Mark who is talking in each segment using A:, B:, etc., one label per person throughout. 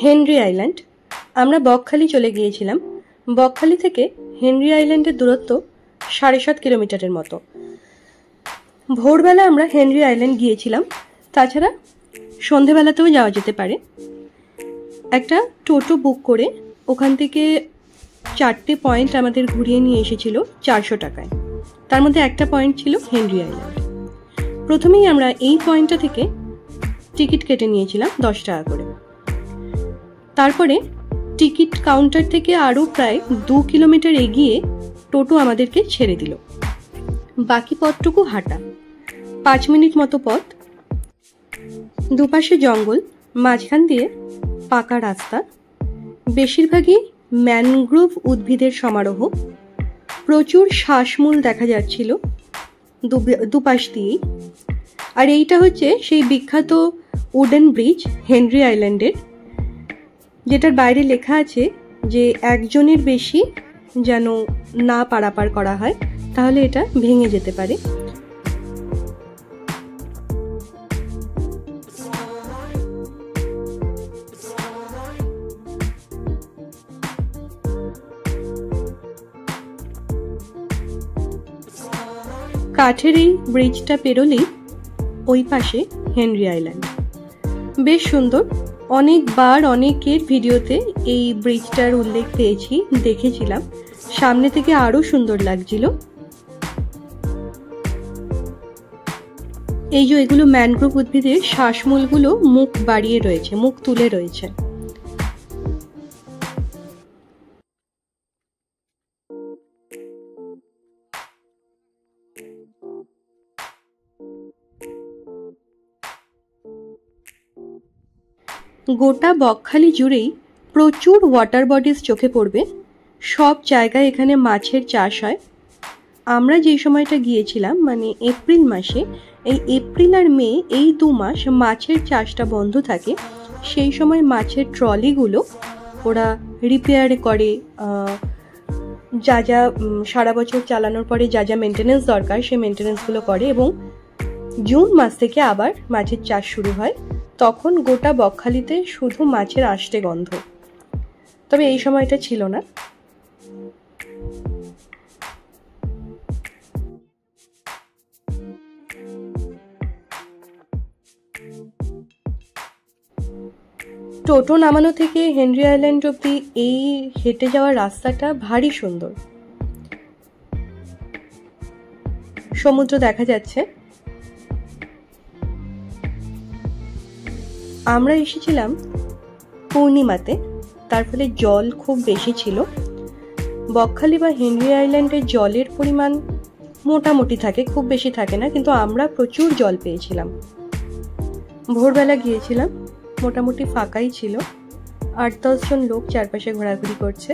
A: Henry island. আমরা বকখালি চলে গিয়েছিলাম। বকখালি থেকে হেনরি আইল্যান্ডের দূরত্ব 7.5 কিলোমিটারের মতো। ভোরবেলা আমরা হেনরি আইল্যান্ড গিয়েছিলাম, তাছাড়া সন্ধেবেলাতেও যাওয়া যেতে পারে। একটা টোটো বুক করে ওখান থেকে 4টে পয়েন্ট আমাদের ঘুরিয়ে নিয়ে এসেছিল 400 টাকায়। তার মধ্যে একটা পয়েন্ট ছিল হেনরি আইল্যান্ড। প্রথমেই আমরা এই পয়েন্টটা থেকে টিকিট কেটে নিয়েছিলাম 10 টাকা করে। তারপরে টিকিট কাউন্টার থেকে আরও প্রায় 2 কিলোমিটার এগিয়ে টোটো আমাদেরকে ছেড়ে দিল। বাকি পথটুকু হাঁটা, 5 মিনিট মতো পথ। দুপাশে জঙ্গল, মাঝখান দিয়ে পাকা রাস্তা, বেশিরভাগই ম্যানগ্রোভ উদ্ভিদের সমারোহ। প্রচুর শ্বাসমূল দেখা যাচ্ছিল দুপাশ দিয়েই। আর এইটা হচ্ছে সেই বিখ্যাত উডেন ব্রিজ হেনরি আইল্যান্ডের, যেটার বাইরে লেখা আছে যে একজনের বেশি যেন না পারাপার করা হয়, তাহলে এটা ভেঙে যেতে পারে। কাঠের এই ব্রিজটা পেরোলেই ওই পাশে হেনরি আইল্যান্ড। বেশ সুন্দর। অনেকবার অনেকের ভিডিওতে এই ব্রিজটার উল্লেখ পেয়েছি, দেখেছিলাম। সামনে থেকে আরো সুন্দর লাগছিল। এই যে এগুলো ম্যানগ্রোভ উদ্ভিদের শ্বাসমূলগুলো মুখ বাড়িয়ে রয়েছে, মুখ তুলে রয়েছে। গোটা বকখালি জুড়েই প্রচুর ওয়াটার বডিজ চোখে পড়বে। সব জায়গায় এখানে মাছের চাষ হয়। আমরা যেই সময়টা গিয়েছিলাম, মানে এপ্রিল মাসে, এই এপ্রিল আর মে এই 2 মাস মাছের চাষটা বন্ধ থাকে। সেই সময় মাছের ট্রলিগুলো ওরা রিপেয়ার করে, যা যা সারা বছর চালানোর পরে যা যা মেনটেনেন্স দরকার সেই মেনটেনেন্সগুলো করে, এবং জুন মাস থেকে আবার মাছের চাষ শুরু হয়। তখন গোটা বকখালিতে শুধু মাছের আষ্টে গন্ধ। তবে এই সময়টা ছিল না। টোটো নামানো থেকে হেনরি আইল্যান্ড অব্দি এই হেঁটে যাওয়ার রাস্তাটা ভারী সুন্দর। সমুদ্র দেখা যাচ্ছে। আমরা এসেছিলাম পূর্ণিমাতে, তার ফলে জল খুব বেশি ছিল। বকখালি বা হেনরি আইল্যান্ডের জলের পরিমাণ মোটামুটি থাকে, খুব বেশি থাকে না, কিন্তু আমরা প্রচুর জল পেয়েছিলাম। ভোরবেলা গিয়েছিলাম, মোটামুটি ফাঁকাই ছিল। 8-10 জন লোক চারপাশে ঘোরাঘুরি করছে।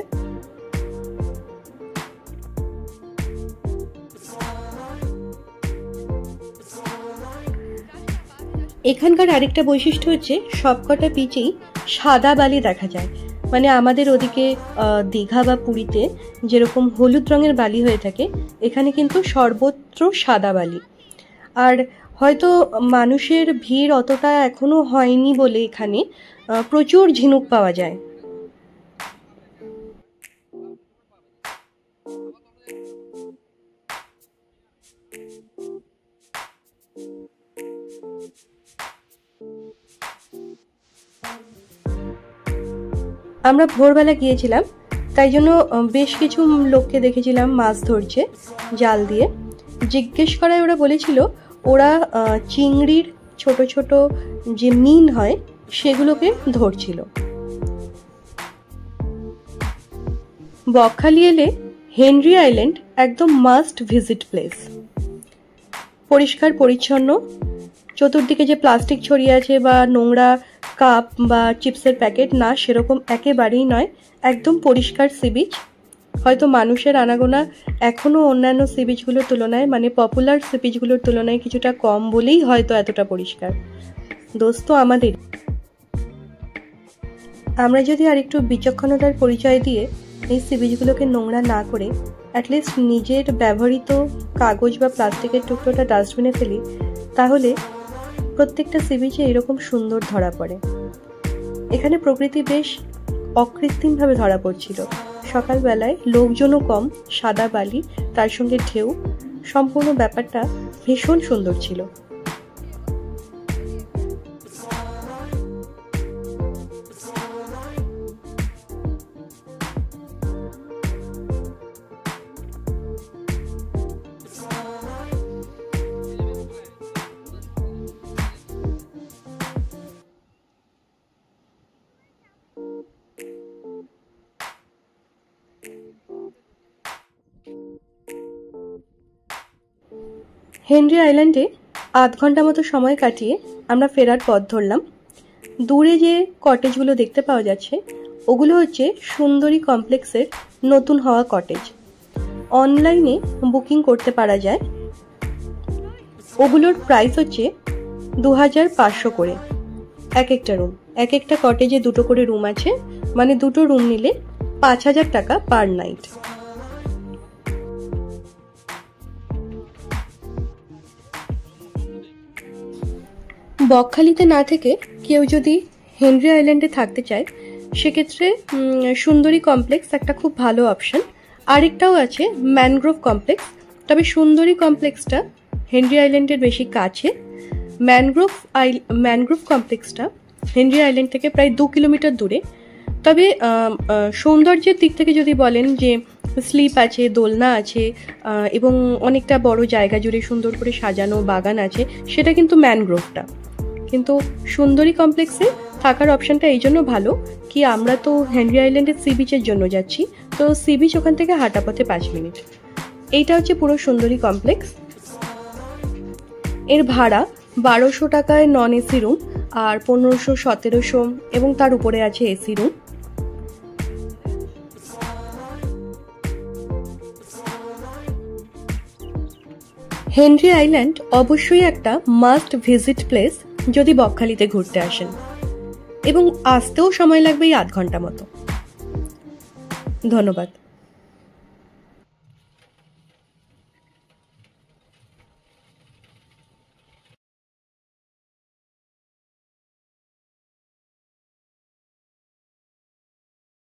A: এখানকার আরেকটা বৈশিষ্ট্য হচ্ছে সবকটা বিচেই সাদা বালি দেখা যায়। মানে আমাদের ওদিকে দীঘা বা পুরীতে যেরকম হলুদ রঙের বালি হয়ে থাকে, এখানে কিন্তু সর্বত্র সাদা বালি। আর হয়তো মানুষের ভিড় অতটা এখনো হয়নি বলে এখানে প্রচুর ঝিনুক পাওয়া যায়। আমরা ভোরবেলা গিয়েছিলাম, তাই জন্য বেশ কিছু লোককে দেখেছিলাম মাছ ধরছে জাল দিয়ে। জিজ্ঞেস করায় ওরা বলেছিল ওরা চিংড়ির ছোট ছোট যে মিন হয় সেগুলোকে ধরছিল। বকখালি এলে হেনরি আইল্যান্ড একদম মাস্ট ভিজিট প্লেস। পরিষ্কার পরিচ্ছন্ন, চতুর্দিকে যে প্লাস্টিক ছড়িয়ে আছে বা নোংরা কাপ বা চিপসের প্যাকেট, না সেরকম একেবারেই নয়। একদম পরিষ্কার সি বিচ। হয়তো মানুষের আনাগোনা এখনো অন্যান্য সি বিচগুলোর তুলনায়, মানে পপুলার সি বিচগুলোর তুলনায় কিছুটা কম বলেই হয়তো এতটা পরিষ্কার। দোস্ত আমাদের, আমরা যদি আর একটু বিচক্ষণতার পরিচয় দিয়ে এই সি বিচগুলোকে নোংরা না করে অ্যাটলিস্ট নিজের ব্যবহৃত কাগজ বা প্লাস্টিকের টুকরোটা ডাস্টবিনে ফেলি, তাহলে প্রত্যেকটা সি বিচে এরকম সুন্দর ধরা পড়ে। এখানে প্রকৃতি বেশ অকৃত্রিমভাবে ধরা পড়ছিল। সকালবেলায় লোকজনও কম, সাদা বালি, তার সঙ্গে ঢেউ, সম্পূর্ণ ব্যাপারটা ভীষণ সুন্দর ছিল। হেনরি আইল্যান্ডে আধ ঘন্টা মতো সময় কাটিয়ে আমরা ফেরার পথ ধরলাম। দূরে যে কটেজগুলো দেখতে পাওয়া যাচ্ছে ওগুলো হচ্ছে সুন্দরী কমপ্লেক্সের নতুন হওয়া কটেজ। অনলাইনে বুকিং করতে পারা যায়। ওগুলোর প্রাইস হচ্ছে 2500 করে এক একটা রুম। এক একটা কটেজে 2টো করে রুম আছে, মানে 2টো রুম নিলে 5000 টাকা পার নাইট। বকখালিতে না থেকে কেউ যদি হেনরি আইল্যান্ডে থাকতে চায় সেক্ষেত্রে সুন্দরী কমপ্লেক্স একটা খুব ভালো অপশন। আরেকটাও আছে ম্যানগ্রোভ কমপ্লেক্স, তবে সুন্দরী কমপ্লেক্সটা হেনরি আইল্যান্ডের বেশি কাছে। ম্যানগ্রোভ কমপ্লেক্সটা হেনরি আইল্যান্ড থেকে প্রায় 2 কিলোমিটার দূরে। তবে সৌন্দর্যের দিক থেকে যদি বলেন যে স্লিপ আছে, দোলনা আছে এবং অনেকটা বড় জায়গা জুড়ে সুন্দর করে সাজানো বাগান আছে, সেটা কিন্তু ম্যানগ্রোভটা। কিন্তু সুন্দরী কমপ্লেক্সে থাকার অপশনটা এই জন্য ভালো কি আমরা তো হেনরি আইল্যান্ডের সি বিচের জন্য যাচ্ছি, তো সি বিচ ওখান থেকে হাঁটা পথে 5 মিনিট। এইটা হচ্ছে পুরো সুন্দরী কমপ্লেক্স। এর ভাড়া 1200 টাকায় নন এসি রুম আর 1500, 1700 এবং তার উপরে আছে এসি রুম। হেনরি আইল্যান্ড অবশ্যই একটা মাস্ট ভিজিট প্লেস যদি বকখালিতে ঘুরতে আসেন, এবং আসতেও সময় লাগবে এই আধ ঘন্টা মতো। ধন্যবাদ।